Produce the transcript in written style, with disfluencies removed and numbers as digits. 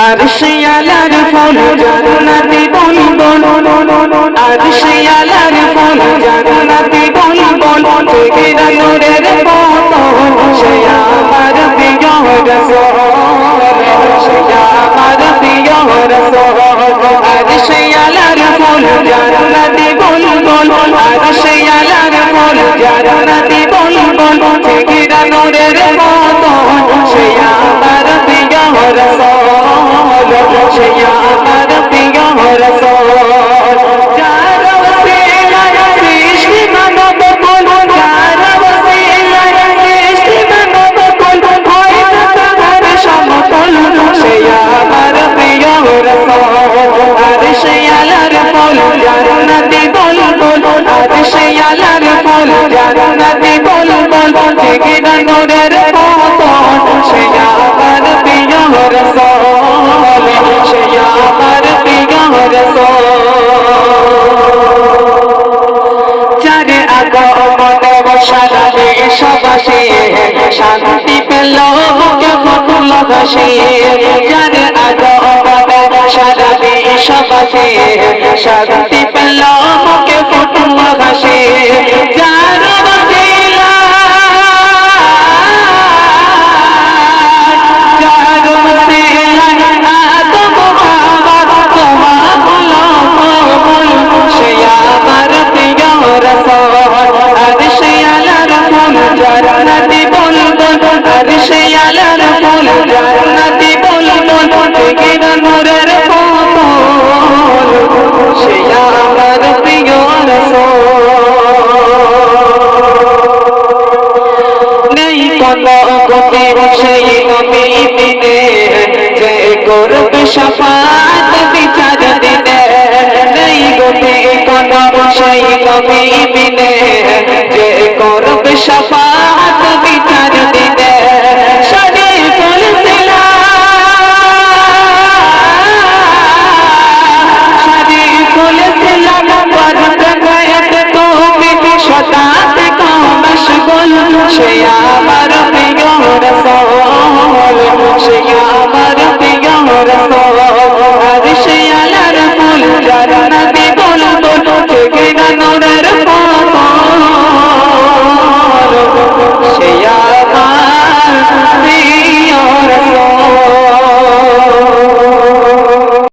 আরশিয়ালার ফুল জান্নাতি বুলবুল আরশিয়ালার ফুল জান্নাতি বুলবুল তেরা নূরের পতন সে আমার প্রিয় রাসূল সে আমার প্রিয় রাসূল আরশিয়ালার ফুল জান্নাতি বুলবুল আরশিয়ালার ফুল জান্নাতি বুলবুল তেরা নূরের পতন সে আমার প্রিয় রাসূল সে আমার প্রিয় রাসূল যার ওসিলায় সৃষ্টি মানব কুল যার ওসিলায় সৃষ্টি মানব কুল হয় তার সমতুল সে আমার প্রিয় রাসূল আরশিয়ালার ফুল জান্নাতি বুলবুল আরশিয়ালার ফুল জান্নাতি বুলবুল তেরা নূরের পতন সে আমার প্রিয় রাসূল সে আমার প্রিয় রাসূল যার আগমনে সারা দেশবাসী শান্তি পেল বুকে ফুল ভাসে যার আগমনে সারা দেশবাসী শান্তি পেল বুকে ফুল ভাসে যার জান্নাতি বুলবুল আরশিয়ালার ফুল জান্নাতি বুলবুল তেরা নূরের পতন সে আমার প্রিয় রাসূল নেই কোনো গতি সেই নবী বিনে যে করবে শাফাত বিচার দিনে নেই গতি কোনো সেই নবী বিনে